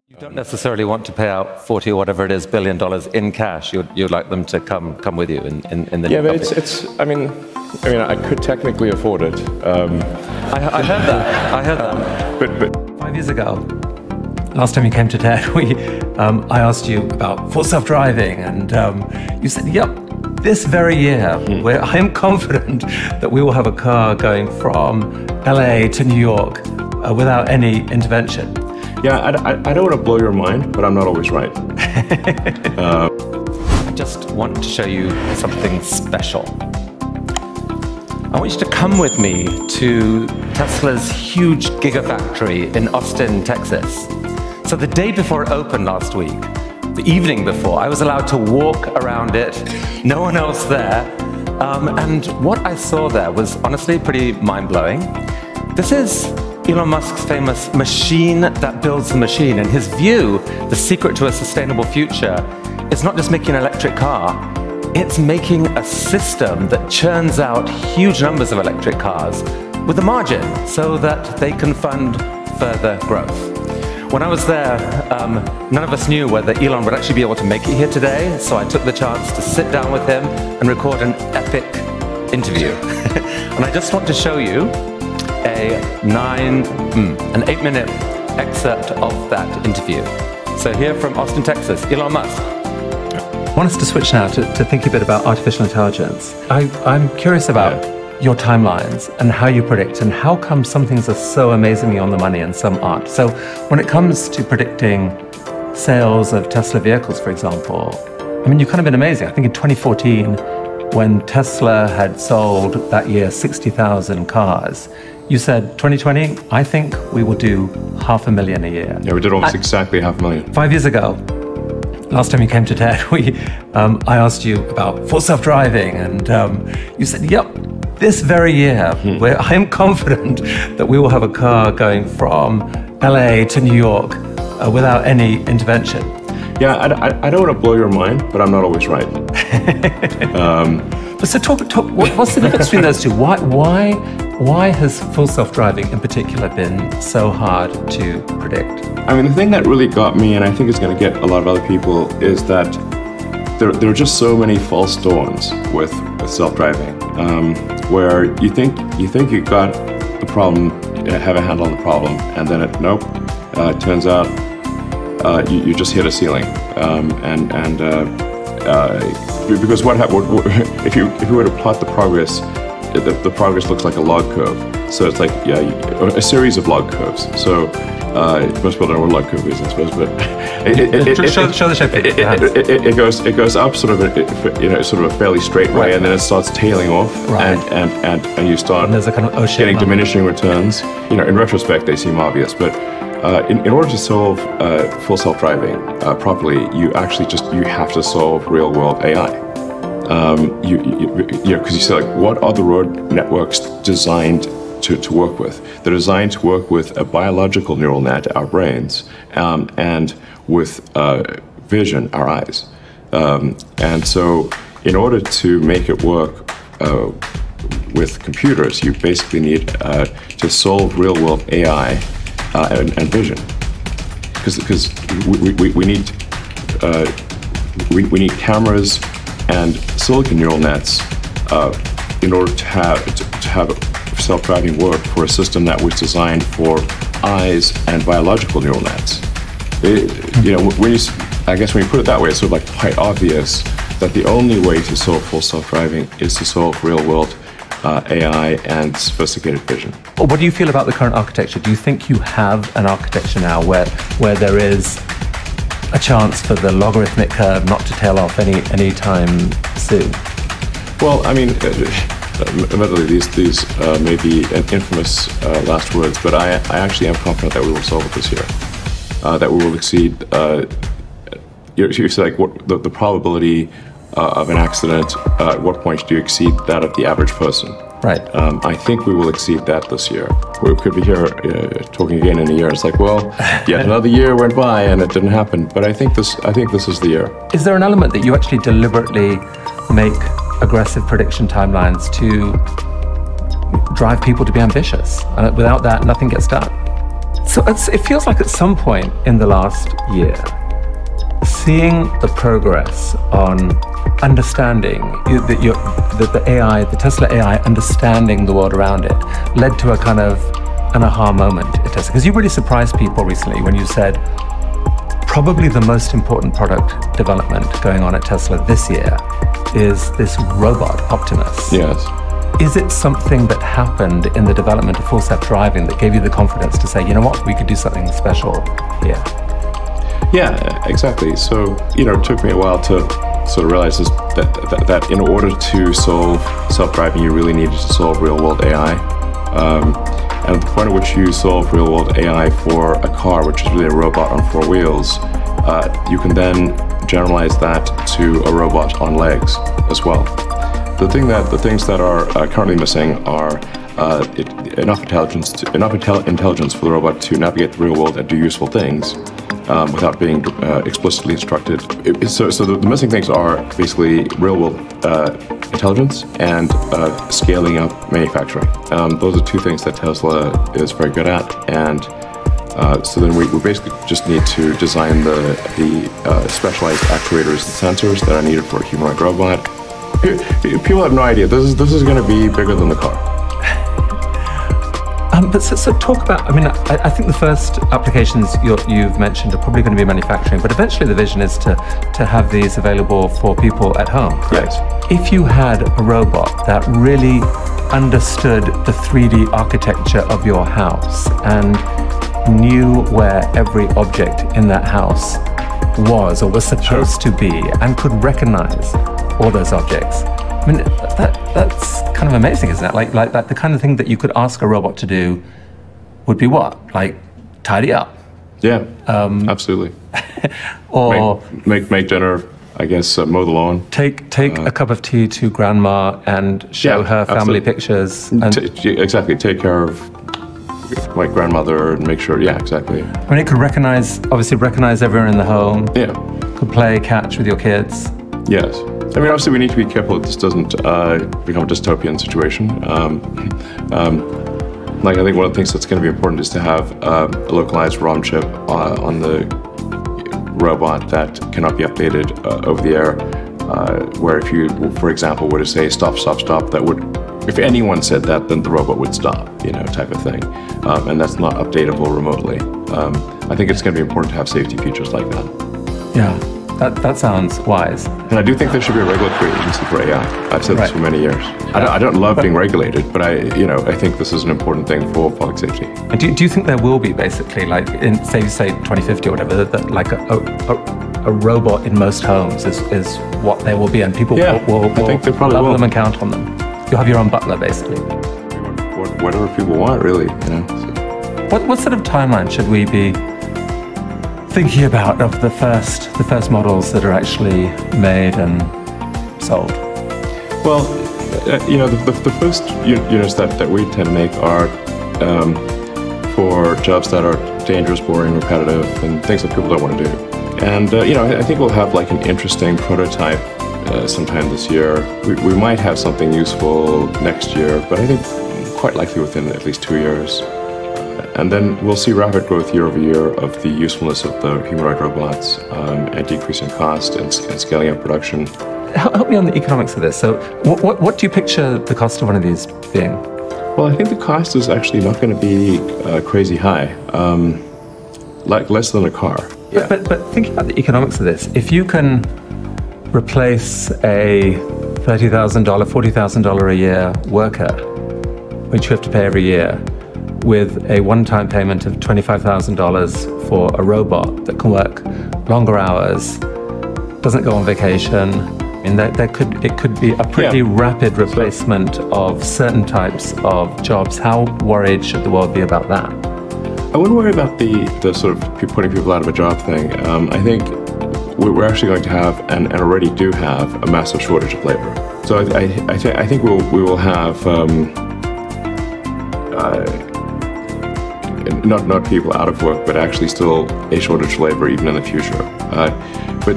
You don't necessarily want to pay out 40 or whatever it is $billion in cash. You'd like them to come with you in the yeah, but it's. I mean, I could technically afford it. I heard that. I heard that. But 5 years ago, last time you came to TED, I asked you about full self-driving, and you said, "Yep, this very year, where I am confident that we will have a car going from LA to New York without any intervention." Yeah, I don't want to blow your mind, but I'm not always right. I just want to show you something special. I want you to come with me to Tesla's huge Gigafactory in Austin, Texas. So the day before it opened last week, the evening before, I was allowed to walk around it, no one else there. And what I saw there was honestly pretty mind-blowing. This is Elon Musk's famous machine that builds the machine. In his view, the secret to a sustainable future is not just making an electric car, it's making a system that churns out huge numbers of electric cars with a margin so that they can fund further growth. When I was there, none of us knew whether Elon would actually be able to make it here today, so I took the chance to sit down with him and record an epic interview. And I just want to show you an 8-minute excerpt of that interview. So here from Austin, Texas, Elon Musk. I want us to switch now to think a bit about artificial intelligence. I'm curious about your timelines and how you predict, and how come some things are so amazingly on the money and some aren't. So when it comes to predicting sales of Tesla vehicles, for example, I mean, you've kind of been amazing. I think in 2014, when Tesla had sold that year 60,000 cars, you said, 2020, I think we will do 500,000 a year. Yeah, we did almost exactly 500,000. 5 years ago, last time you came to TED, I asked you about full self-driving, and you said, yep, this very year, where I am confident that we will have a car going from LA to New York without any intervention. Yeah, I don't want to blow your mind, but I'm not always right. But so what's the difference between those two? Why has full self-driving in particular been so hard to predict? I mean, the thing that really got me, and I think is going to get a lot of other people, is that there are just so many false dawns with self-driving, where you think you got the problem, have a handle on the problem, and then nope, it turns out you just hit a ceiling, because if you were to plot the progress, the progress looks like a log curve. So it's like a series of log curves. So most people don't know what log curve is, I suppose, but show the shape. It goes up sort of a fairly straight way, and then it starts tailing off, and you start there's a kind of getting diminishing returns. In retrospect, they seem obvious, but in order to solve full self-driving properly, you have to solve real-world AI. Because you say, like, what are the road networks designed to work with? They're designed to work with a biological neural net, our brains, and with vision, our eyes. And so, in order to make it work with computers, you basically need to solve real-world AI and vision, because we need cameras and silicon neural nets in order to have self-driving work for a system that was designed for eyes and biological neural nets. I guess when you put it that way, it's sort of like quite obvious that the only way to solve full self-driving is to solve real-world AI and sophisticated vision. Well, what do you feel about the current architecture? Do you think you have an architecture now where there is a chance for the logarithmic curve not to tail off any time soon? Well, I mean, admittedly, these may be infamous last words, but I actually am confident that we will solve it this year. That we will exceed. You say, like, what the probability of an accident? At what point do you exceed that of the average person? Right. I think we will exceed that this year. We could be here talking again in a year. It's like, well, yet another year went by and it didn't happen. But I think this is the year. Is there an element that you actually deliberately make aggressive prediction timelines to drive people to be ambitious? And without that, nothing gets done. So it feels like at some point in the last year, seeing the progress on understanding the AI, the Tesla AI, understanding the world around it, led to a kind of an aha moment at Tesla. Because you really surprised people recently when you said, probably the most important product development going on at Tesla this year is this robot, Optimus. Yes. Is it something that happened in the development of full self-driving that gave you the confidence to say, you know what, we could do something special here? Yeah, exactly. So, it took me a while to sort of realize that in order to solve self-driving, you really needed to solve real-world AI. And at the point at which you solve real-world AI for a car, which is really a robot on four wheels, you can then generalize that to a robot on legs as well. The things that are currently missing are enough intelligence for the robot to navigate the real world and do useful things without being explicitly instructed. So the missing things are basically real world intelligence and scaling up manufacturing. Those are two things that Tesla is very good at, and so then we basically just need to design the specialized actuators and sensors that are needed for a humanoid robot. People have no idea. This is going to be bigger than the car. But so talk about, I think the first applications you've mentioned are probably going to be manufacturing, but eventually the vision is to have these available for people at home, correct? Yes. If you had a robot that really understood the 3D architecture of your house and knew where every object in that house was or was supposed to be and could recognize all those objects. That's kind of amazing, isn't it? Like that, the kind of thing that you could ask a robot to do would be what? Like tidy up. Yeah, absolutely. Or make dinner, I guess, mow the lawn. Take a cup of tea to grandma and show her family pictures. And exactly, take care of my grandmother and make sure, yeah, exactly. It could obviously recognize everyone in the home. Yeah. Could play catch with your kids. Yes. Obviously we need to be careful that this doesn't become a dystopian situation. I think one of the things that's going to be important is to have a localized ROM chip on the robot that cannot be updated over the air, where if you, for example, were to say stop, that would, if anyone said that, then the robot would stop, type of thing. And that's not updatable remotely. I think it's going to be important to have safety features like that. Yeah. That sounds wise. And I do think there should be a regulatory agency for AI. I've said this for many years. I don't love being regulated, but I think this is an important thing for public safety. And do you think there will be basically, like in say 2050 or whatever, that like a robot in most homes is what there will be, and people will I think they probably love them and count on them. You'll have your own butler basically. Whatever people want, really. What sort of timeline should we be thinking about of the first models that are actually made and sold? Well, the first units that we tend to make are for jobs that are dangerous, boring, repetitive, and things that people don't want to do. And I think we'll have like an interesting prototype sometime this year. We might have something useful next year, but I think quite likely within at least 2 years. And then we'll see rapid growth year over year of the usefulness of the humanoid robots and decreasing cost and scaling up production. Help me on the economics of this. So what do you picture the cost of one of these being? Well, I think the cost is actually not going to be crazy high, like less than a car. Yeah. But think about the economics of this. If you can replace a $30,000, $40,000 a year worker, which you have to pay every year, with a one-time payment of $25,000 for a robot that can work longer hours, doesn't go on vacation, it could be a pretty rapid replacement of certain types of jobs. How worried should the world be about that? I wouldn't worry about the sort of putting people out of a job thing. I think we're actually going to have, and already do have, a massive shortage of labor. So I think we will have not people out of work, but actually still a shortage of labor even in the future. But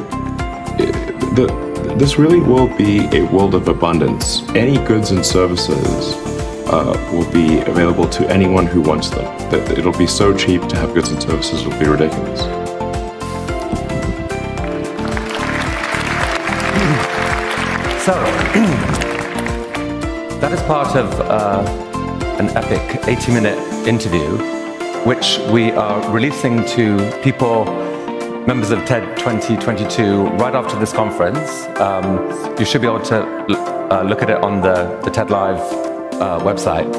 this really will be a world of abundance. Any goods and services will be available to anyone who wants them. It'll be so cheap to have goods and services, it'll be ridiculous. So, that is part of an epic 80-minute interview, which we are releasing to people, members of TED2022, right after this conference. You should be able to look at it on the TED Live website.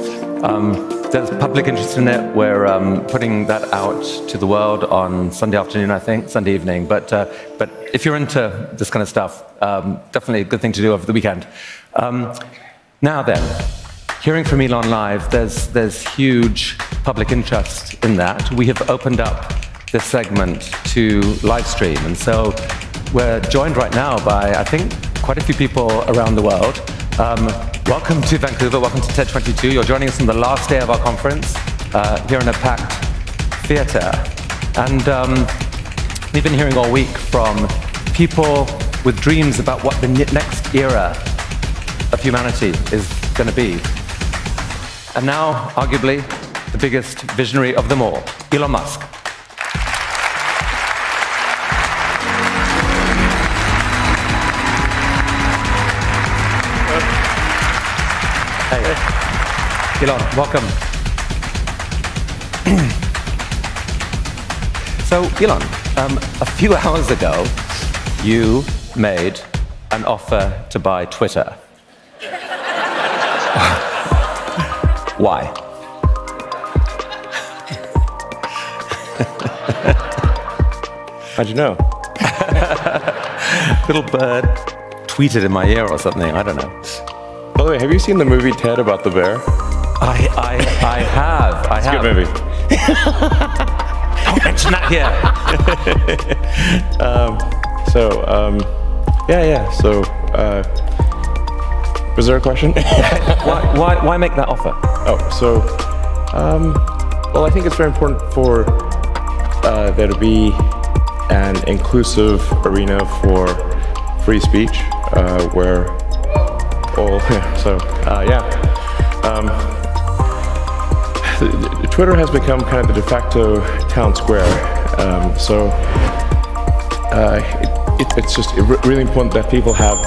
There's public interest in it. We're putting that out to the world on Sunday afternoon, I think, Sunday evening. But if you're into this kind of stuff, definitely a good thing to do over the weekend. Now then, hearing from Elon live, there's huge public interest in that. We have opened up this segment to live stream, and so we're joined right now by, I think, quite a few people around the world. Welcome to Vancouver, welcome to TED22. You're joining us on the last day of our conference here in a packed theater. And we've been hearing all week from people with dreams about what the next era of humanity is going to be. And now, arguably, the biggest visionary of them all, Elon Musk. Hey, Elon, welcome. So, Elon, a few hours ago, you made an offer to buy Twitter. Why? How'd you know? Little bird tweeted in my ear or something, I don't know. By the way, have you seen the movie Ted about the bear? I have. It's a good movie. Don't mention that here. So, was there a question? why make that offer? Well, I think it's very important for there to be an inclusive arena for free speech, where all, Twitter has become kind of the de facto town square. It's just really important that people have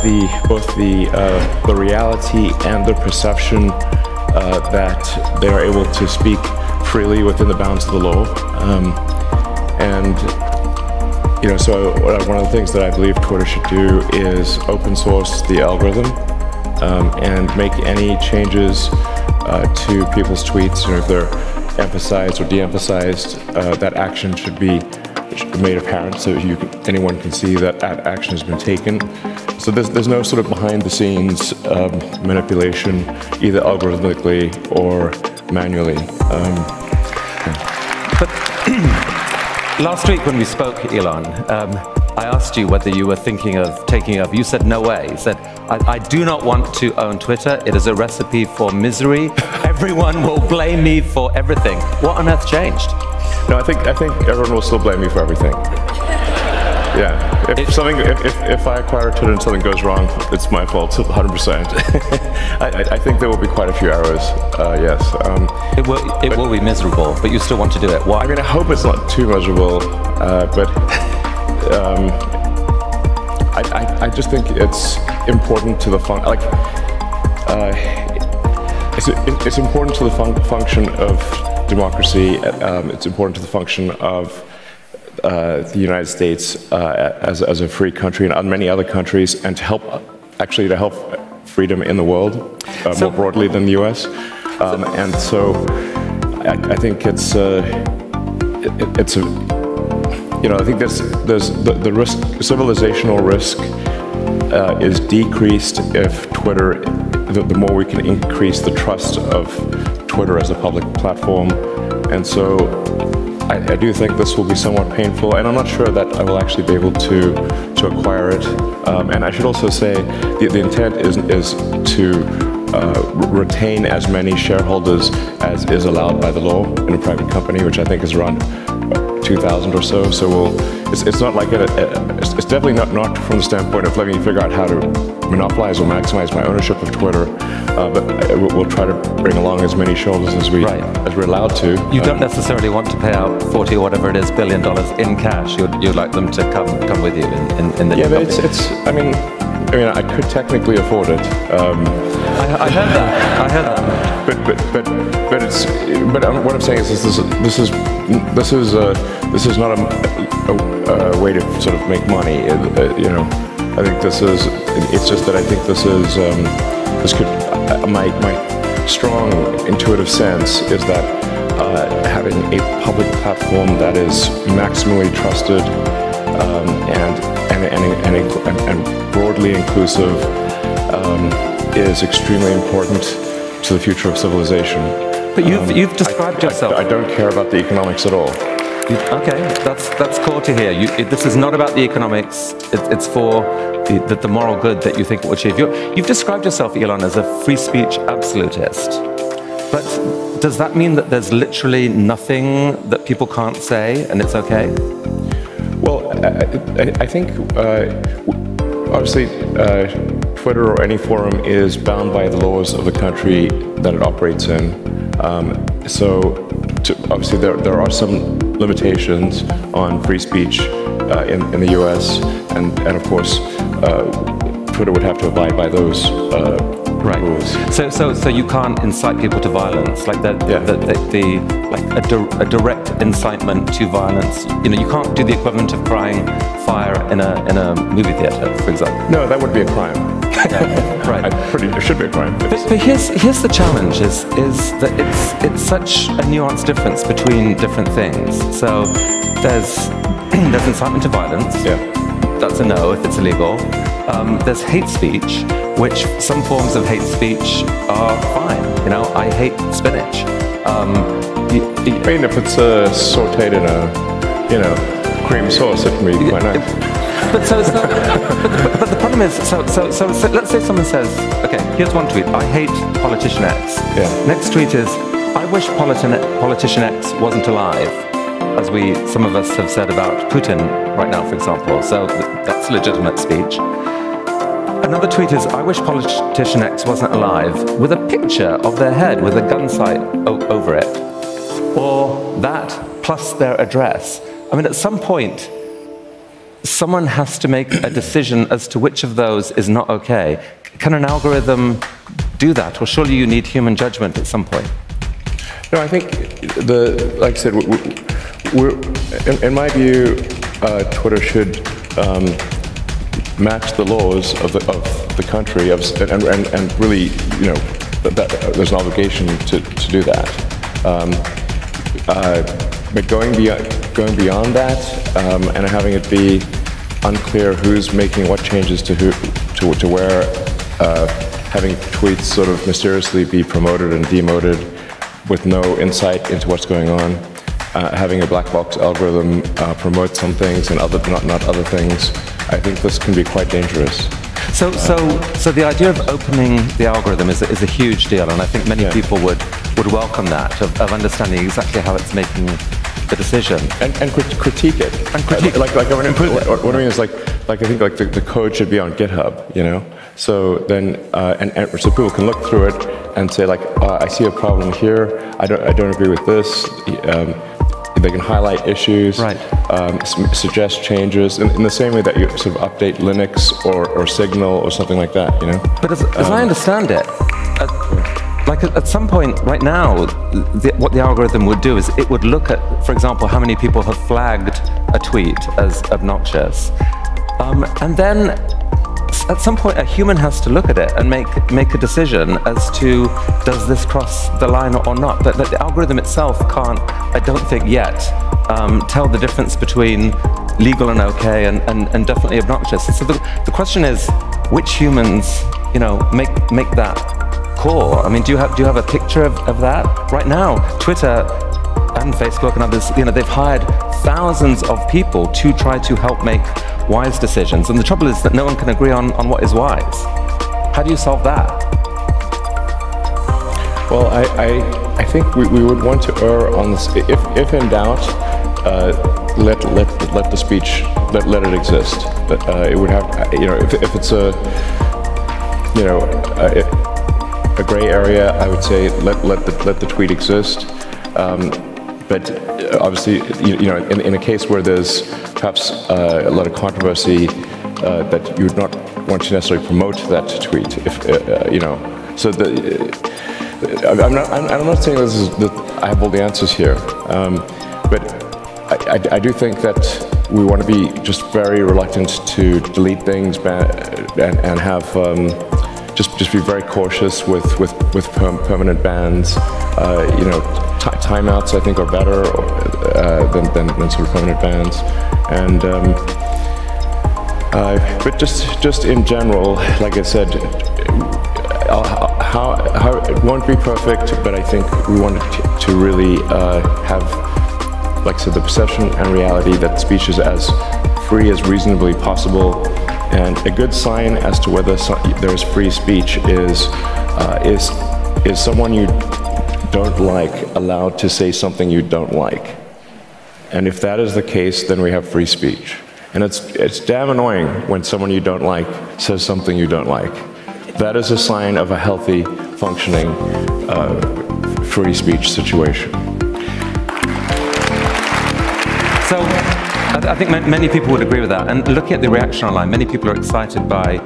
both the reality and the perception that they are able to speak freely within the bounds of the law. So one of the things that I believe Twitter should do is open source the algorithm and make any changes to people's tweets, if they're emphasized or de-emphasized, that action should be made apparent so anyone can see that action has been taken. So there's no sort of behind-the-scenes manipulation, either algorithmically or manually. But last week when we spoke, Elon, I asked you whether you were thinking of taking over. You said no way. You said, I do not want to own Twitter. It is a recipe for misery. Everyone will blame me for everything. What on earth changed? No, I think everyone will still blame me for everything. Yeah, if I acquire Twitter and something goes wrong, it's my fault, 100%. I think there will be quite a few errors. Yes. It will be miserable, but you still want to do it. Why? I mean, I hope it's not too miserable, but I just think it's important to the it's important to the function of democracy. It's important to the function of the United States as a free country and many other countries, and to help freedom in the world more broadly than the U.S. And so I think I think there's the risk, civilizational risk, is decreased if Twitter, the more we can increase the trust of Twitter as a public platform. And so I do think this will be somewhat painful, and I'm not sure that I will actually be able to acquire it. And I should also say the intent is to retain as many shareholders as is allowed by the law in a private company, which I think is around 2,000 or so. So it's not like it's definitely not from the standpoint of letting me figure out how to monopolize or maximize my ownership of Twitter, but we'll try to bring along as many shareholders as we're allowed to. You don't necessarily want to pay out 40 or whatever it is $billion in cash. You'd like them to come with you in the but it's. I mean, I could technically afford it. I heard that. But it's. But what I'm saying is this is not a way to sort of make money. I think this is. It's just that I think this is. This could. My strong intuitive sense is that having a public platform that is maximally trusted and broadly inclusive is extremely important to the future of civilization. But you've described yourself. I don't care about the economics at all. Okay, that's cool to hear. This is not about the economics. It's for the moral good that you think it will achieve. You've described yourself, Elon, as a free speech absolutist. But does that mean that there's literally nothing that people can't say and it's okay? Well, I think obviously Twitter or any forum is bound by the laws of the country that it operates in. Obviously there are some limitations on free speech in the US, and of course Twitter would have to abide by those rules. So you can't incite people to violence, like a direct incitement to violence. You can't do the equivalent of crying fire in a movie theater, for example. No, that would be a crime. Right. It should be a crime. But here's the challenge: is that it's such a nuanced difference between different things. So there's incitement to violence. Yeah. That's a no if it's illegal. There's hate speech, which some forms of hate speech are fine. I hate spinach. If it's sauteed in a cream sauce, it can be quite nice. But so it's not. But the problem is, so let's say someone says, okay, here's one tweet: I hate politician X. Yeah. Next tweet is, I wish politician X wasn't alive, as some of us have said about Putin right now, for example. So that's legitimate speech. Another tweet is, I wish politician X wasn't alive, with a picture of their head with a gun sight over it, or that plus their address. At some point, someone has to make a decision as to which of those is not okay. Can an algorithm do that? Or surely you need human judgment at some point? No, I think like I said, in my view, Twitter should match the laws of the country, and really, there's an obligation to do that. But going beyond that, and having it be unclear who's making what changes to where, having tweets sort of mysteriously be promoted and demoted with no insight into what's going on, having a black box algorithm promote some things and not other things, I think this can be quite dangerous. So the idea of opening the algorithm is a huge deal, and I think many people would welcome that, of understanding exactly how it's making the decision and critique it. And critique, like improve it. What I mean is I think the code should be on GitHub, So then so people can look through it and say I see a problem here. I don't agree with this. They can highlight issues, right. Suggest changes in the same way that you sort of update Linux or Signal or something like that, But as I understand it, at some point right now, what the algorithm would do is it would look at, for example, how many people have flagged a tweet as obnoxious, and then at some point a human has to look at it and make a decision as to does this cross the line or not. But the algorithm itself can't, I don't think yet, tell the difference between legal and okay and definitely obnoxious. So the question is, which humans make that call? Do you have a picture of that? Right now, Twitter and Facebook and others, they've hired thousands of people to try to help make wise decisions. And the trouble is that no one can agree on what is wise. How do you solve that? Well, I think we would want to err on this. If in doubt, let the speech let it exist. But it would have, if it's a a gray area. I would say let the tweet exist. But obviously, in a case where there's perhaps a lot of controversy, that you would not want to necessarily promote that tweet. If so I'm not saying that I have all the answers here, but I do think that we want to be just very reluctant to delete things and have just be very cautious with permanent bans. Timeouts I think are better than sort of permanent bans, and but just in general, like I said, how it won't be perfect, but I think we want to really have, like I said, the perception and reality that speech is as free as reasonably possible. And a good sign as to whether there's free speech is someone you don't like allowed to say something you don't like. And if that is the case, then we have free speech. And it's damn annoying when someone you don't like says something you don't like. That is a sign of a healthy, functioning, free speech situation. So I think many people would agree with that. And looking at the reaction online, many people are excited by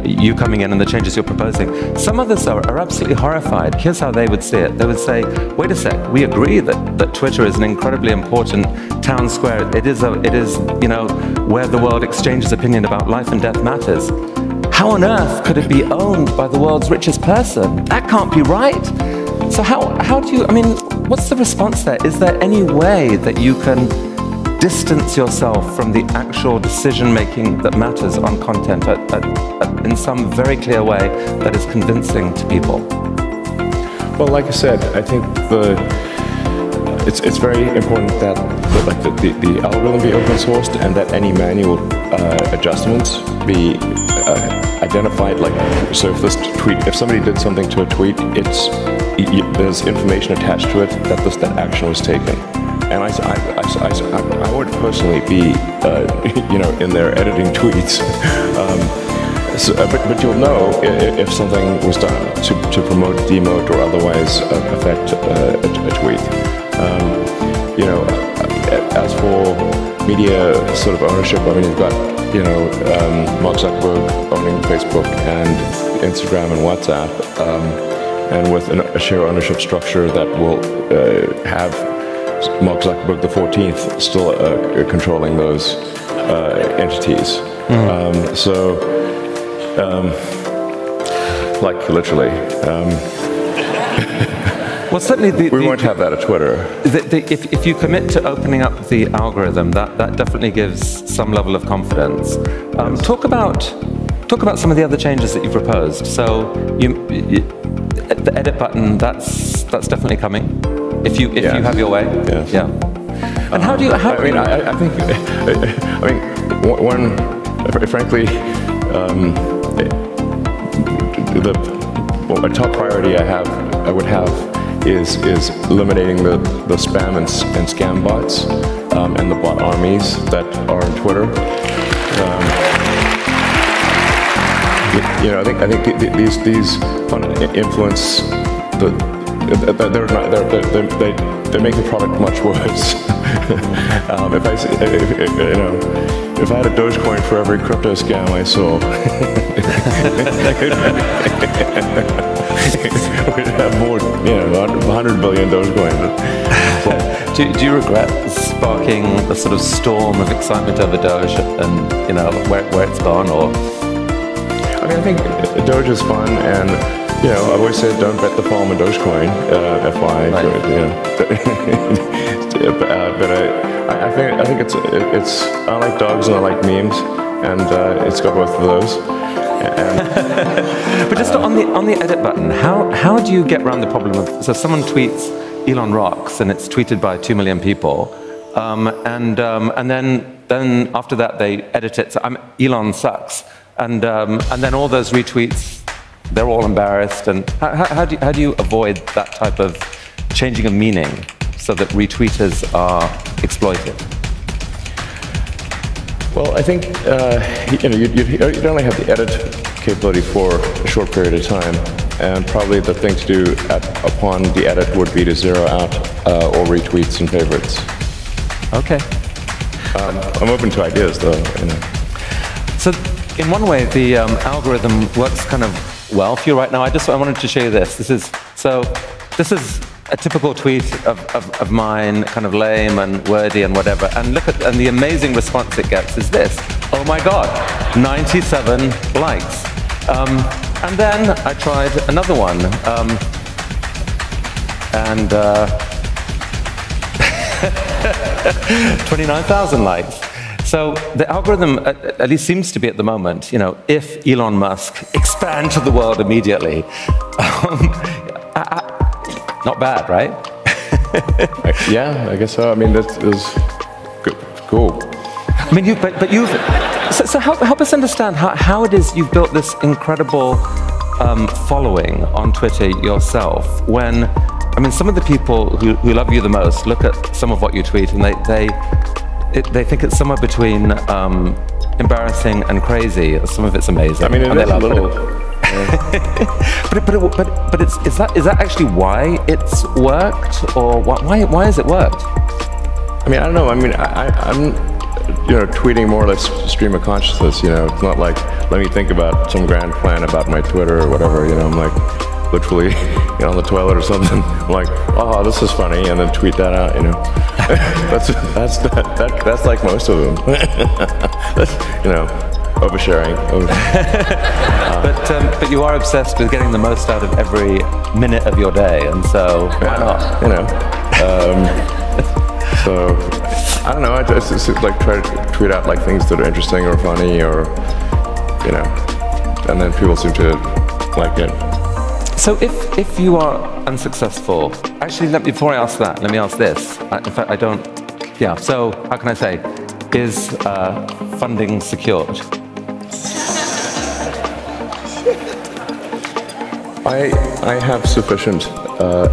you coming in and the changes you're proposing. Some others are absolutely horrified. Here's how they would see it. They would say, wait a sec, we agree that Twitter is an incredibly important town square. It is where the world exchanges opinion about life and death matters. How on earth could it be owned by the world's richest person? That can't be right. So how do you, what's the response there? Is there any way that you can distance yourself from the actual decision-making that matters on content in some very clear way that is convincing to people? Well, like I said, I think it's very important that the algorithm be open sourced and that any manual adjustments be identified. So if somebody did something to a tweet, there's information attached to it that that action was taken. And I would personally be, in there editing tweets. But you'll know if something was done to promote, demote, or otherwise affect a tweet. As for media sort of ownership, you've got, Mark Zuckerberg owning Facebook and Instagram and WhatsApp, and with a share ownership structure that will have Mark Zuckerberg the 14th still controlling those entities. Literally. Well, certainly we won't have that at Twitter. If you commit to opening up the algorithm, that definitely gives some level of confidence. Yes. Talk about some of the other changes that you've proposed. So the edit button, that's definitely coming. If you have your way. Yes. Yeah. And how do you? Frankly, a top priority I would have is eliminating the spam and scam bots and the bot armies that are on Twitter. I think these influence they make the product much worse. If I had a Dogecoin for every crypto scam I saw, we'd have more, 100 billion Dogecoins. Do you regret sparking a sort of storm of excitement over Doge and where it's gone? Or I think Doge is fun, and I've always said don't bet the farm on Dogecoin, FY. But I think it's I like dogs and I like memes, and it's got both of those. But just on the edit button, how do you get around the problem of, so someone tweets Elon rocks and it's tweeted by 2 million people, and then after that they edit it, so Elon sucks, and then all those retweets, they're all embarrassed, and how do you avoid that type of changing of meaning so that retweeters are exploited? Well, I think you'd only have the edit capability for a short period of time, and probably the thing to do upon the edit would be to zero out all retweets and favorites. Okay. I'm open to ideas, though. So, in one way, the algorithm works kind of well for you right now. I wanted to show you this. This is a typical tweet of mine, kind of lame and wordy and whatever. And look at, and the amazing response it gets is this. Oh my God, 97 likes. And then I tried another one. And 29,000 likes. So the algorithm at least seems to be at the moment, if Elon Musk expand to the world immediately, not bad, right? Yeah, I guess so. I mean, that is cool. I mean, but you've, so help us understand how it is you've built this incredible following on Twitter yourself, when, I mean, some of the people who love you the most look at some of what you tweet and they think it's somewhere between embarrassing and crazy. Some of it's amazing. I mean, it is a little. But is that actually why it's worked, or why has it worked? I mean, I don't know. I mean, I'm tweeting more or less stream of consciousness. It's not like let me think about some grand plan about my Twitter or whatever. I'm like literally on the toilet or something. I'm like, oh, this is funny, and then tweet that out. That's like most of them. Oversharing. But you are obsessed with getting the most out of every minute of your day, and so why not? So I don't know. I just like try to tweet out like things that are interesting or funny, or and then people seem to like it. So if you are unsuccessful, actually, before I ask that, let me ask this. In fact, I don't. Yeah. So how can I say? Is funding secured? I have sufficient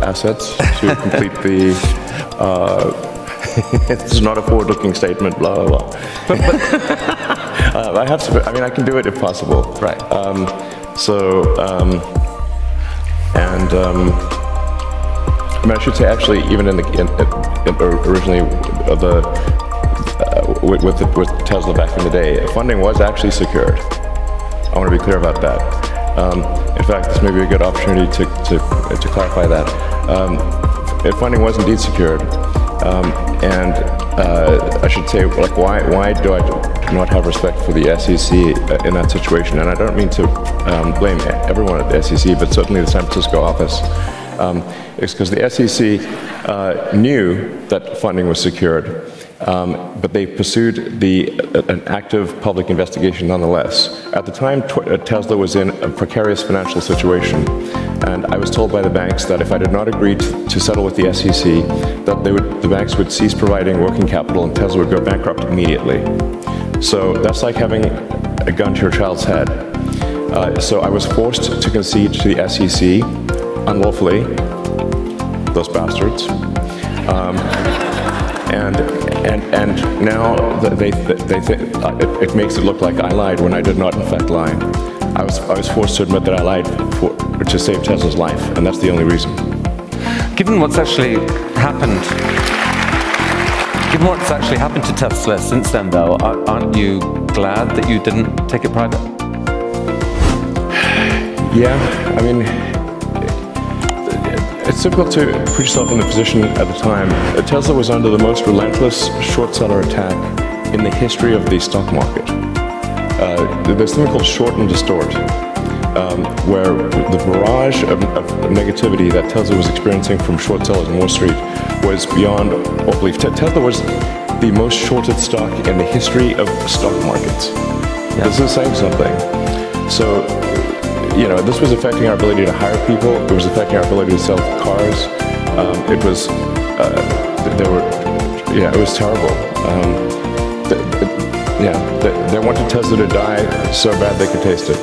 assets to complete the. It's not a forward-looking statement. Blah blah blah. But I have. I mean, I can do it if possible. Right. I mean, I should say actually, even originally with Tesla back in the day, funding was actually secured. I want to be clear about that. In fact, this may be a good opportunity to clarify that. Funding was indeed secured, and I should say, like, why do I not have respect for the SEC in that situation? And I don't mean to blame everyone at the SEC, but certainly the San Francisco office. It's because the SEC knew that funding was secured, but they pursued an active public investigation nonetheless. At the time, Tesla was in a precarious financial situation, and I was told by the banks that if I did not agree to settle with the SEC, that the banks would cease providing working capital and Tesla would go bankrupt immediately. So that's like having a gun to your child's head. So I was forced to concede to the SEC unlawfully, those bastards. And now it makes it look like I lied when I did not in fact lie. I was forced to admit that I lied to save Tesla's life, and that's the only reason. Given what's actually happened to Tesla since then, though, aren't you glad that you didn't take it private? Yeah, I mean, it's difficult to put yourself in the position at the time. Tesla was under the most relentless short seller attack in the history of the stock market. There's something called short and distort, where the barrage of negativity that Tesla was experiencing from short sellers on Wall Street was beyond all belief. Tesla was the most shorted stock in the history of stock markets. Yeah. This is saying something. So, this was affecting our ability to hire people. It was affecting our ability to sell cars. It was terrible. They wanted Tesla to die so bad they could taste it.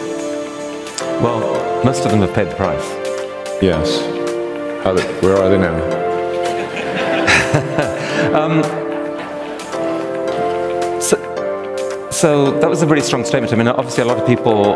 Well, most of them have paid the price. Yes. Where are they now? So that was a really strong statement. I mean, obviously a lot of people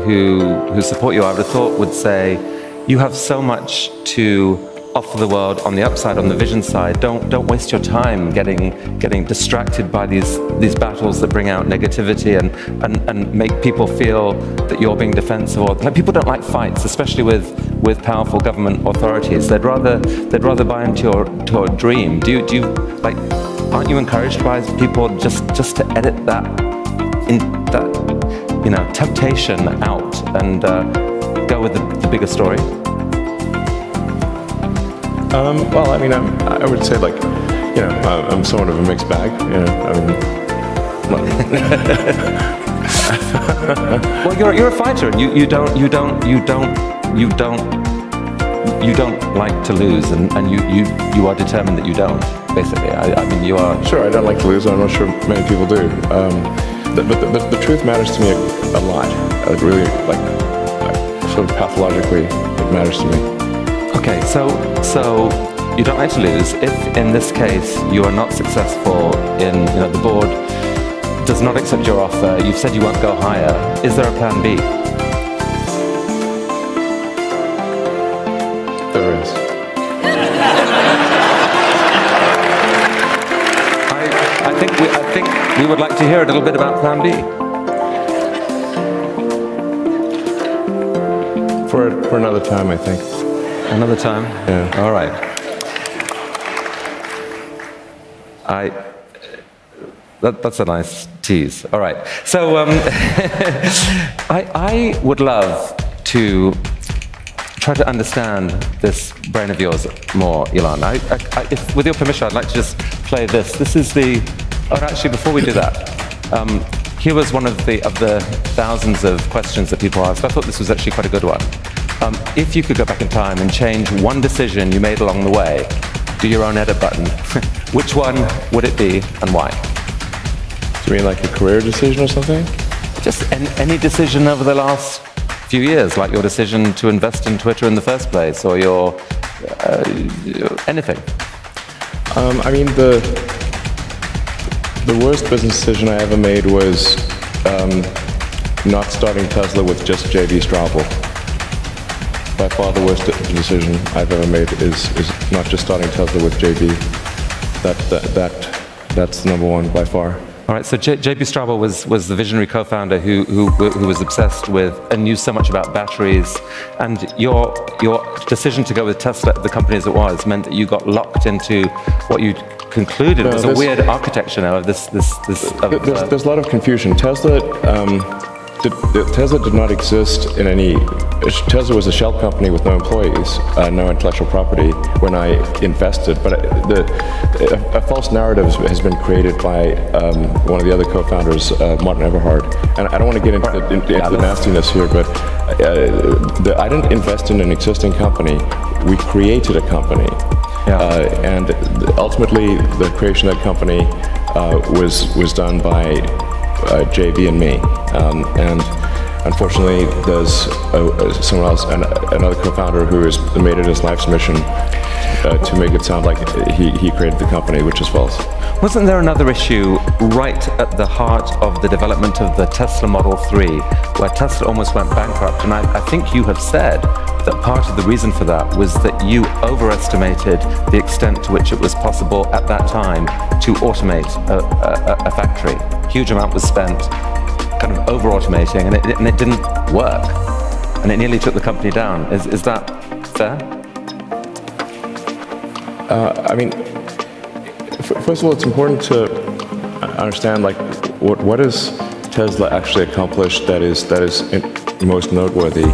who support you, I would have thought, would say, you have so much to offer the world on the upside, on the vision side. Don't waste your time getting distracted by these battles that bring out negativity and make people feel that you're being defensive. Or like, people don't like fights, especially with powerful government authorities. They'd rather buy into your dream. Do you like? Aren't you encouraged by people just to edit that temptation out and go with the bigger story? Well, I mean, I would say, like, I'm somewhat of a mixed bag. Well, you're a fighter, and you don't like to lose, and you are determined that you don't. Basically, I mean, you are. Sure, I don't like to lose. I'm not sure many people do. But the truth matters to me a lot. Really, like, sort of pathologically, it matters to me. Okay, so you don't like to lose. If in this case you are not successful in, the board does not accept your offer, you've said you won't go higher, is there a plan B? There is. I think we would like to hear a little bit about plan B. For another time, I think. Another time? Yeah. All right. That's a nice tease. All right. So I would love to try to understand this brain of yours more, Elon. If, with your permission, I'd like to just play this. This is the. Oh, actually, before we do that, here was one of the thousands of questions that people asked. I thought this was actually quite a good one. If you could go back in time and change one decision you made along the way, do your own edit button, which one would it be and why? Do you mean like a career decision or something? Just any decision over the last few years, like your decision to invest in Twitter in the first place, or your anything. I mean, the worst business decision I ever made was not starting Tesla with just JB Straubel. By far the worst decision I've ever made is not just starting Tesla with JB. That's number one by far. All right, so JB Straubel was the visionary co-founder who was obsessed with and knew so much about batteries, and your decision to go with Tesla, the company as it was, meant that you got locked into what you concluded was a weird architecture now of this. There's a lot of confusion. Tesla did not exist in any. Tesla was a shell company with no employees, no intellectual property when I invested. But a false narrative has been created by one of the other co-founders, Martin Eberhard. And I don't want to get into the nastiness here, but I didn't invest in an existing company. We created a company. Yeah. And ultimately, the creation of that company was done by JB and me. And unfortunately, there's someone else, another co-founder, who has made it his life's mission to make it sound like he created the company, which is false. Wasn't there another issue right at the heart of the development of the Tesla Model 3, where Tesla almost went bankrupt? And I think you have said that part of the reason for that was that you overestimated the extent to which it was possible at that time to automate a factory. Huge amount was spent kind of over-automating, and it didn't work. And it nearly took the company down. Is that fair? I mean, first of all, it's important to understand, like, what has Tesla actually accomplished that is most noteworthy.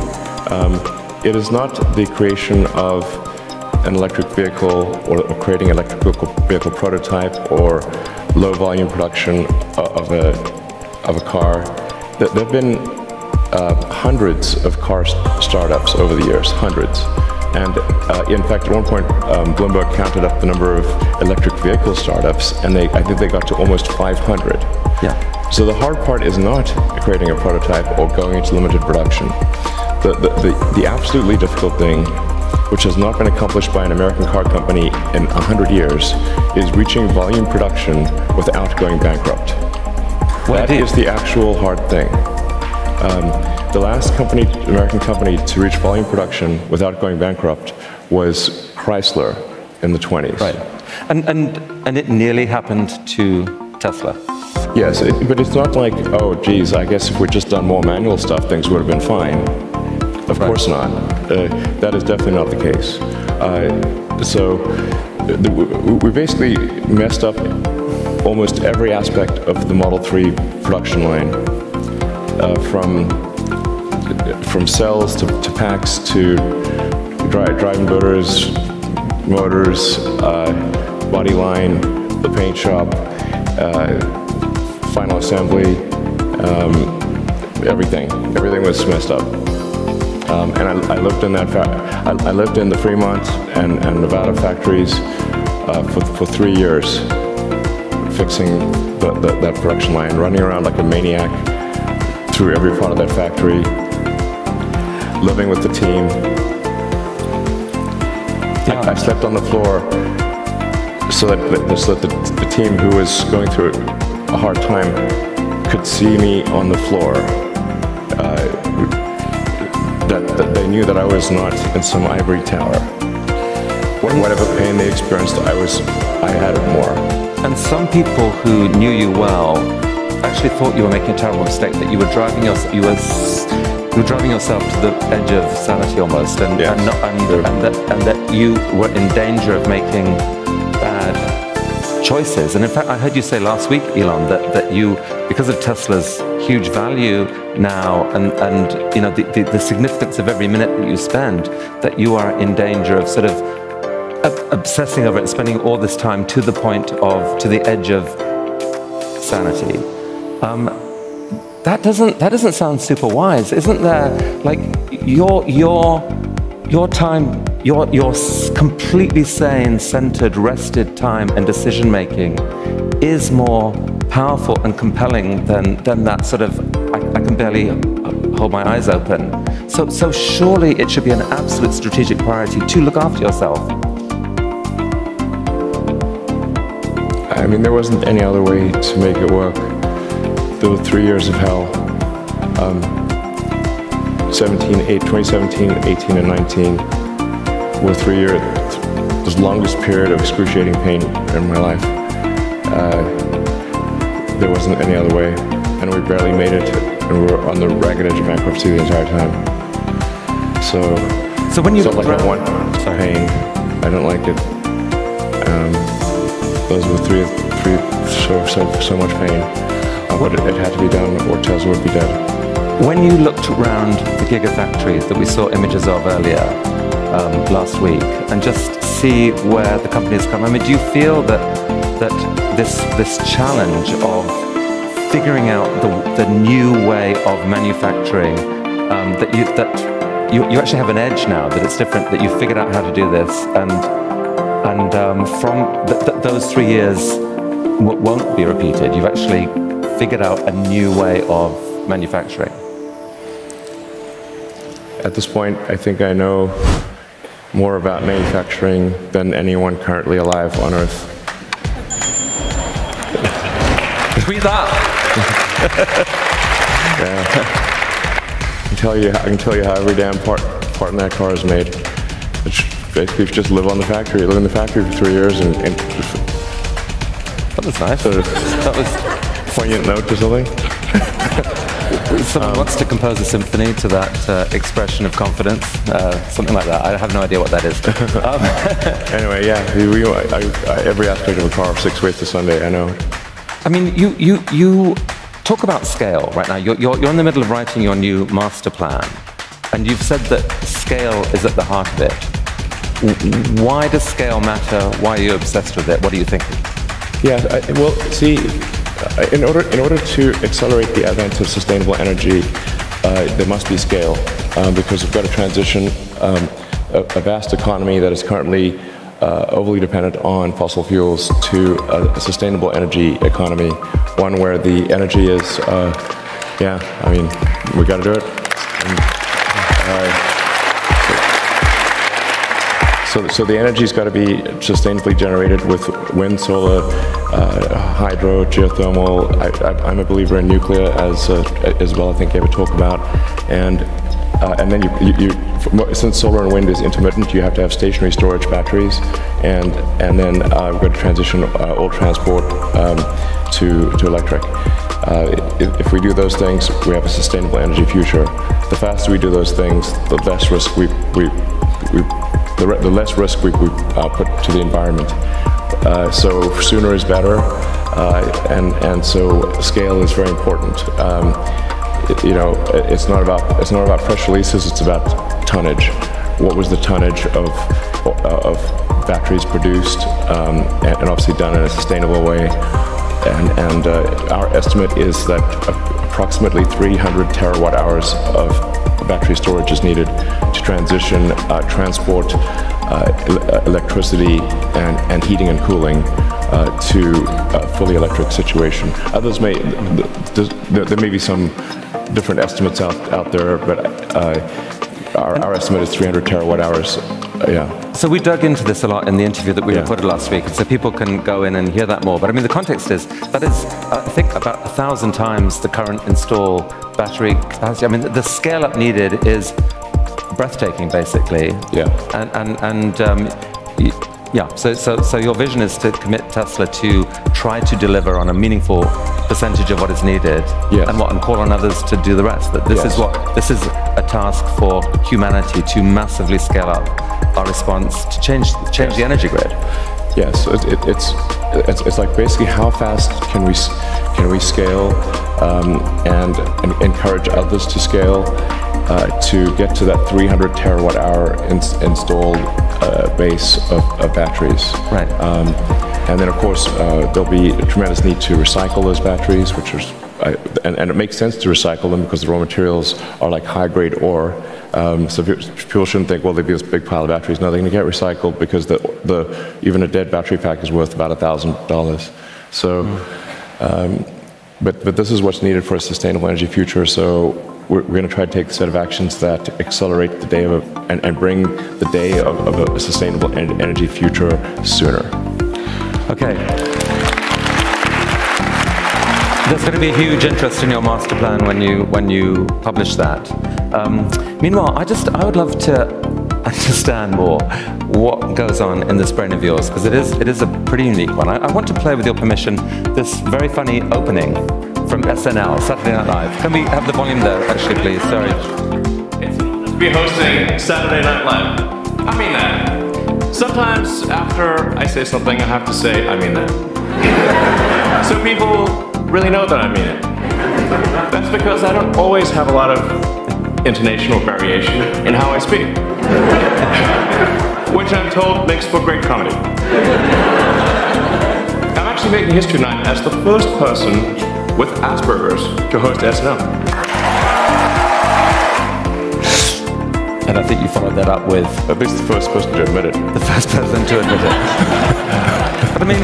It is not the creation of an electric vehicle or creating an electric vehicle prototype or low volume production of a car. There have been hundreds of car startups over the years, hundreds. And in fact, at one point, Bloomberg counted up the number of electric vehicle startups, and I think they got to almost 500. Yeah. So the hard part is not creating a prototype or going into limited production. The absolutely difficult thing, which has not been accomplished by an American car company in 100 years, is reaching volume production without going bankrupt. That is the actual hard thing. The last American company to reach volume production without going bankrupt was Chrysler in the 20s. Right. And it nearly happened to Tesla. Yes, but it's not like, oh, geez, I guess if we'd just done more manual stuff, things would have been fine. Of course not. That is definitely not the case. We basically messed up almost every aspect of the Model 3 production line, from cells to packs to drive inverters, motors, body line, the paint shop, final assembly, everything. Everything was messed up. And I lived in I lived in the Fremont and Nevada factories for 3 years, fixing that production line, running around like a maniac through every part of that factory, living with the team. I slept on the floor so that the team who was going through a hard time could see me on the floor. That they knew that I was not in some ivory tower. Whatever pain they experienced, I had it more. And some people who knew you well actually thought you were making a terrible mistake, that you were driving yourself to the edge of sanity almost, and that you were in danger of making bad choices. And in fact, I heard you say last week, Elon, that you, because of Tesla's huge value now and the significance of every minute that you spend, that you are in danger of sort of obsessing over it, spending all this time to the edge of sanity. That doesn't sound super wise, isn't there? Like your time, your completely sane, centered, rested time and decision making is more powerful and compelling than that sort of I can barely hold my eyes open. So surely it should be an absolute strategic priority to look after yourself. I mean, there wasn't any other way to make it work. There were 3 years of hell. 2017, 18, and 19 were 3 years, the longest period of excruciating pain in my life. There wasn't any other way, and we barely made it, and we were on the ragged edge of bankruptcy the entire time. So when you like I want pain, I don't like it. Those were so much pain, but it had to be done, or Tesla would be dead. When you looked around the Gigafactory that we saw images of earlier last week, and just see where the company has come, I mean, do you feel that this challenge of figuring out the new way of manufacturing, that you actually have an edge now, that it's different, that you figured out how to do this, and from those 3 years won't be repeated. You've actually figured out a new way of manufacturing. At this point, I think I know more about manufacturing than anyone currently alive on Earth. Tweet that. Yeah. I can tell you how every damn part in that car is made. Basically, if you just live in the factory for 3 years and that was nice. Sort of that was poignant note or something. Someone wants to compose a symphony to that expression of confidence, something like that. I have no idea what that is. Anyway, yeah, every aspect of a car, 6 ways to Sunday, I know. I mean, you talk about scale right now. You're in the middle of writing your new master plan, and you've said that scale is at the heart of it. Why does scale matter? Why are you obsessed with it? What are you thinking? Yeah, well, see, in order to accelerate the advent of sustainable energy, there must be scale, because we've got to transition a vast economy that is currently overly dependent on fossil fuels to a sustainable energy economy, one where the energy is, I mean, we got to do it. So the energy's got to be sustainably generated with wind, solar, hydro, geothermal. I'm a believer in nuclear as well. I think you have a talk about, and then since solar and wind is intermittent, you have to have stationary storage batteries, and then we've got to transition all transport to electric. If we do those things, we have a sustainable energy future. The faster we do those things, the less risk we put to the environment. So sooner is better, and so scale is very important. It's not about press releases. It's about tonnage. What was the tonnage of batteries produced, and obviously done in a sustainable way? And our estimate is that approximately 300 terawatt hours of battery storage is needed to transition transport, electricity, and heating and cooling to a fully electric situation. Others there may be some different estimates out there, but our estimate is 300 terawatt hours. Yeah. So we dug into this a lot in the interview that we recorded last week, and so people can go in and hear that more. But I mean, the context is, that is, I think, about 1,000 times the current install battery capacity. I mean, the scale up needed is breathtaking, basically. Yeah. So your vision is to commit Tesla to try to deliver on a meaningful percentage of what is needed, and call on others to do the rest. That this is a task for humanity to massively scale up our response to change the energy grid. Yes, it's like basically how fast can we scale and encourage others to scale to get to that 300 terawatt hour installed base of batteries. Right. And then, of course, there'll be a tremendous need to recycle those batteries, which is, and it makes sense to recycle them because the raw materials are like high-grade ore. So people shouldn't think, well, there'd be this big pile of batteries. No, they're going to get recycled because even a dead battery pack is worth about $1,000. So, but this is what's needed for a sustainable energy future. So we're going to try to take a set of actions that accelerate the day and bring the day of a sustainable energy future sooner. Okay. There's going to be huge interest in your master plan when you publish that. Meanwhile, I would love to understand more what goes on in this brain of yours, because it is a pretty unique one. I want to play, with your permission, this very funny opening from SNL, Saturday Night Live. Can we have the volume there, actually, please? Sorry. It's to be hosting Saturday Night Live. I mean that. Sometimes after I say something, I have to say, I mean that. So people really know that I mean it. That's because I don't always have a lot of intonational variation in how I speak, which I'm told makes for great comedy. I'm actually making history tonight as the first person with Asperger's to host SNL. And I think you followed that up with... At least the first person to admit it. The first person to admit it. But I mean...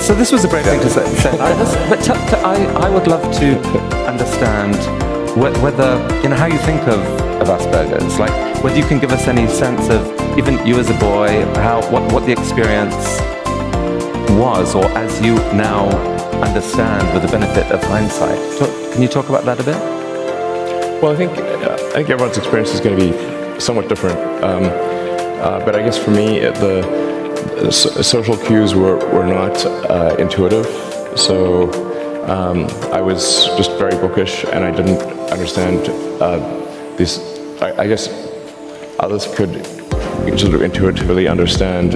So this was a great thing to say. I would love to understand whether, how you think of Asperger's, like whether you can give us any sense of, even you as a boy, what the experience was, or as you now understand with the benefit of hindsight. Can you talk about that a bit? Well, I think everyone's experience is going to be somewhat different, but I guess for me, the social cues were not intuitive, so I was just very bookish, and I didn't understand these. I guess others could sort of intuitively understand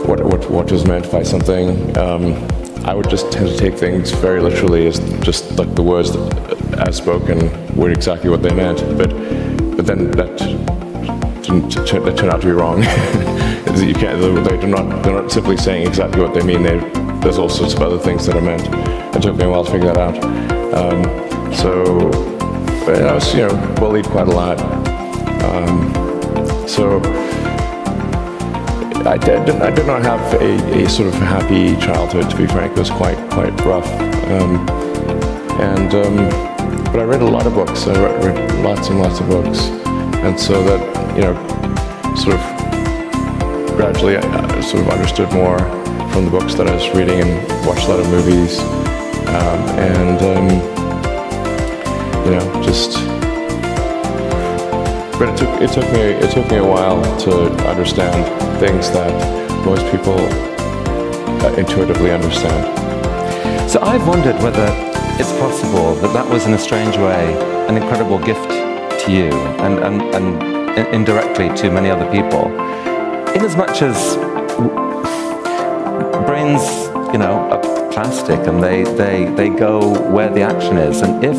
what was meant by something. I would just tend to take things very literally, as just like the words as spoken were exactly what they meant, but then that turned out to be wrong. You can't. They're not simply saying exactly what they mean. There's all sorts of other things that are meant. It took me a while to figure that out. So I was, bullied quite a lot. So I did not have a sort of happy childhood, to be frank. It was quite rough. But I read a lot of books. I read lots and lots of books. And so that, sort of gradually I sort of understood more from the books that I was reading and watched a lot of movies. But it took me a while to understand things that most people intuitively understand. So I've wondered whether it's possible that that was in a strange way an incredible gift to you and indirectly to many other people. In as much as brains, are plastic and they go where the action is, and if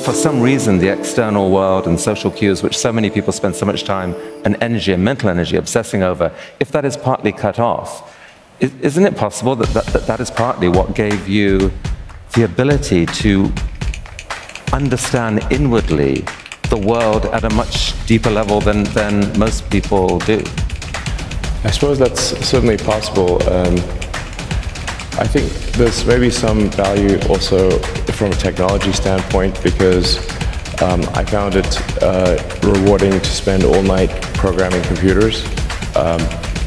for some reason the external world and social cues, which so many people spend so much time and energy and mental energy obsessing over, if that is partly cut off, isn't it possible that is partly what gave you the ability to understand inwardly the world at a much deeper level than most people do? I suppose that's certainly possible. I think there's maybe some value also from a technology standpoint, because I found it rewarding to spend all night programming computers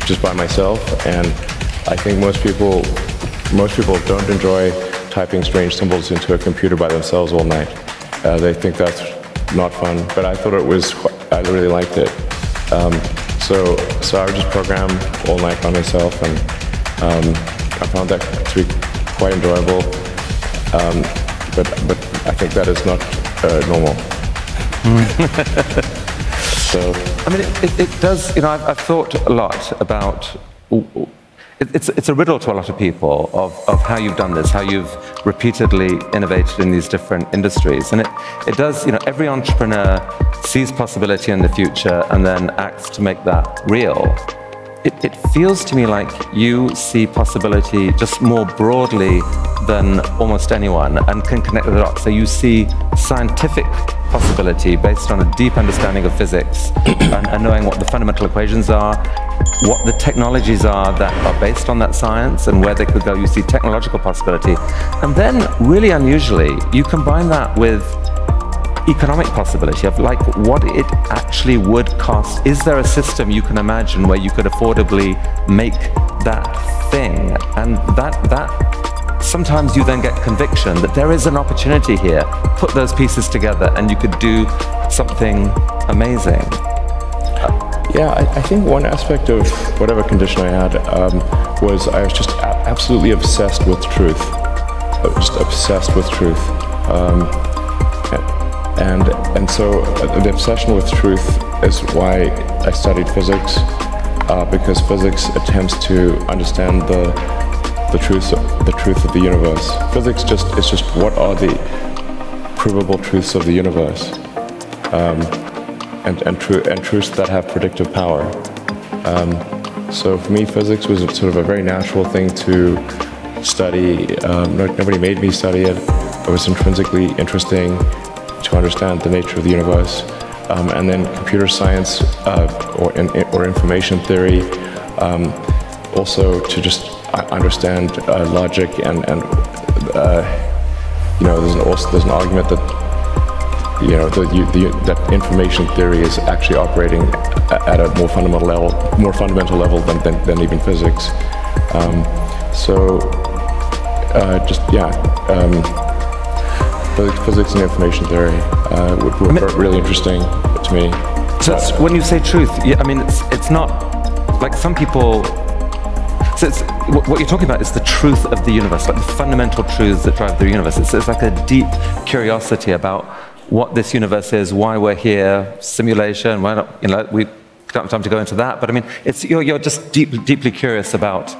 just by myself, and I think most people don't enjoy typing strange symbols into a computer by themselves all night. They think that's not fun, but I thought I really liked it. So I would just program all night by myself, and I found that to be quite enjoyable. But I think that is not normal. So I mean, it does. I've thought a lot about. It's a riddle to a lot of people of how you've done this, how you've repeatedly innovated in these different industries. And it does, every entrepreneur sees possibility in the future and then acts to make that real. It feels to me like you see possibility just more broadly than almost anyone and can connect the dots. So you see scientific possibility based on a deep understanding of physics and knowing what the fundamental equations are, what the technologies are that are based on that science and where they could go. You see technological possibility. And then, really unusually, you combine that with economic possibility of like what it actually would cost. Is there a system you can imagine where you could affordably make that thing? And that sometimes you then get conviction that there is an opportunity here. Put those pieces together and you could do something amazing. Yeah, I think one aspect of whatever condition I had was I was just absolutely obsessed with truth. Just obsessed with truth. And so the obsession with truth is why I studied physics, because physics attempts to understand the truth of the universe. Physics is just what are the provable truths of the universe. And truths that have predictive power. So for me, physics was sort of a very natural thing to study. Nobody made me study it. It was intrinsically interesting to understand the nature of the universe. And then computer science or information theory, also to just understand logic and there's an argument that that information theory is actually operating at a more fundamental level than even physics. Physics and information theory were really interesting to me. So when you say truth, it's not like some people. So what you're talking about is the truth of the universe, like the fundamental truths that drive the universe. It's like a deep curiosity about what this universe is, why we're here, simulation, why not, we don't have time to go into that, but you're just deeply curious about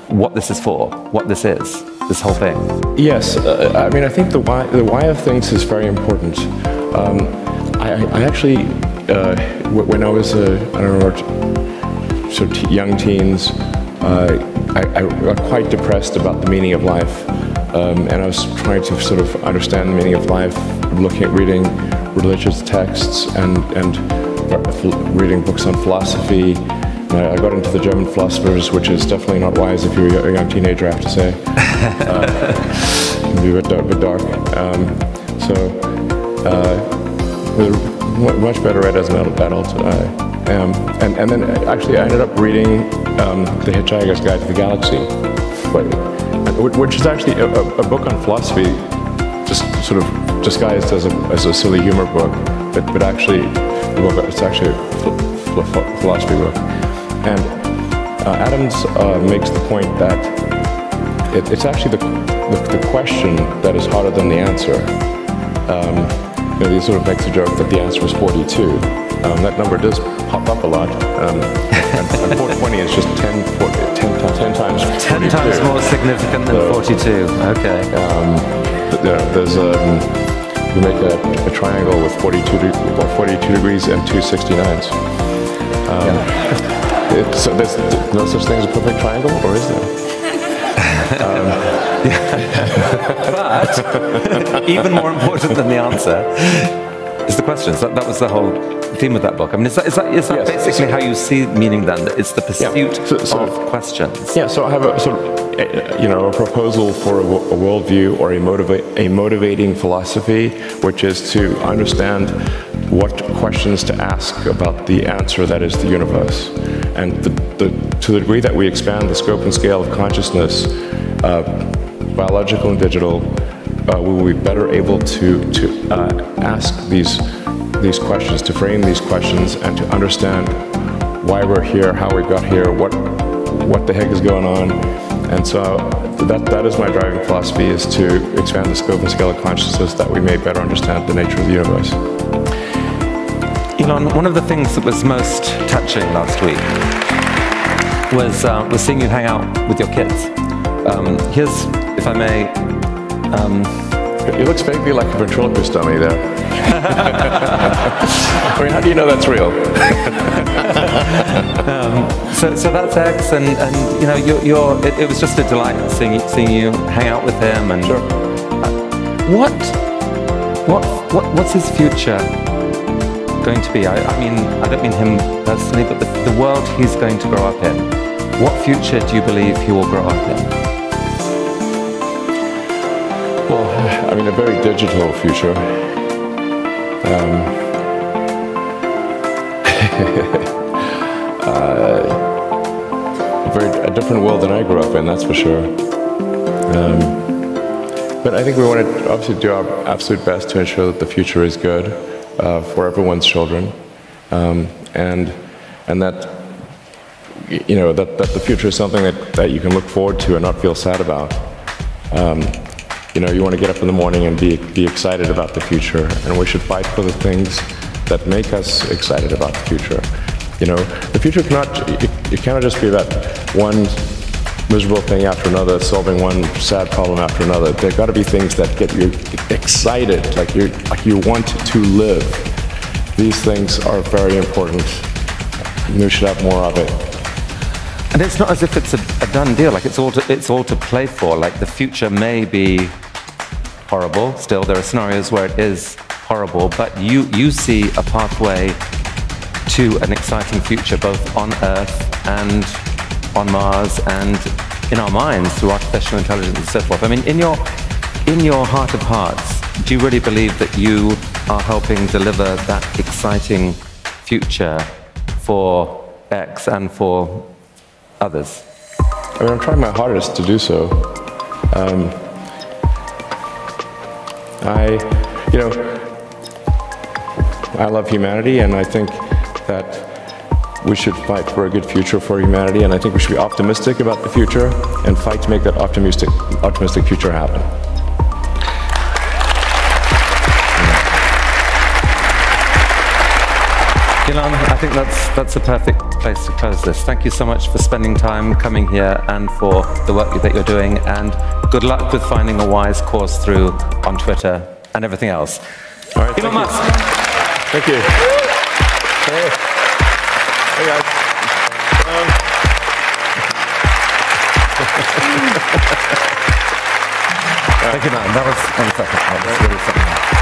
what this is for, what this is, this whole thing. Yes, I think the why of things is very important. I actually, when I was, sort of young teens, I got quite depressed about the meaning of life. And I was trying to sort of understand the meaning of life, reading religious texts and reading books on philosophy. And I got into the German philosophers, which is definitely not wise if you're a young teenager, I have to say. can be a bit dark. Much better read as an adult. And then actually I ended up reading The Hitchhiker's Guide to the Galaxy, which is actually a book on philosophy, just sort of disguised as a silly humor book, but actually it's actually a philosophy book. And Adams makes the point that it's actually the question that is harder than the answer. He sort of makes a joke that the answer was 42. That number does pop up a lot. And 420 is just 10 times 42. 10 times more significant than 42. Okay. There's you make a triangle with 42 degrees and two 69s. So there's no such thing as a perfect triangle, or is there? But even more important than the answer is the questions. That was the whole theme of that book. I mean, is that yes, basically how you see meaning then? That it's the pursuit of questions. Yeah. So I have a sort of a proposal for a worldview or a motivating philosophy, which is to understand what questions to ask about the answer that is the universe. And to the degree that we expand the scope and scale of consciousness, biological and digital, we will be better able to ask these questions, to frame these questions, and to understand why we're here, how we got here, what the heck is going on. And so that is my driving philosophy, is to expand the scope and scale of consciousness that we may better understand the nature of the universe. Elon, one of the things that was most touching last week was seeing you hang out with your kids. Here's, if I may... It looks vaguely like a ventriloquist dummy there. I mean, how do you know that's real? So that's X, and it was just a delight seeing you hang out with him. And sure. What's his future going to be? I mean, I don't mean him personally, but the world he's going to grow up in. What future do you believe he will grow up in? Well, I mean, a very digital future. A different world than I grew up in, that's for sure. But I think we want to obviously do our absolute best to ensure that the future is good for everyone's children, and that that the future is something that you can look forward to and not feel sad about. You want to get up in the morning and be excited about the future, and we should fight for the things that make us excited about the future. The future cannot just be about one miserable thing after another, solving one sad problem after another. There got to be things that get you excited, like you want to live. These things are very important. We should have more of it. And it's not as if it's a done deal. Like it's all to play for. Like the future may be horrible. Still, there are scenarios where it is horrible, but you see a pathway to an exciting future, both on Earth and on Mars and in our minds through artificial intelligence and so forth. I mean, in your heart of hearts, do you really believe that you are helping deliver that exciting future for X and for others? I mean, I'm trying my hardest to do so. I love humanity, and I think that we should fight for a good future for humanity, and I think we should be optimistic about the future and fight to make that optimistic future happen. Elon, I think that's a perfect place to close this. Thank you so much for spending time coming here and for the work that you're doing, and good luck with finding a wise course through on Twitter and everything else. All right, Elon Musk. Thank you. Hey. Hey guys. Thank you, man. That was really something else.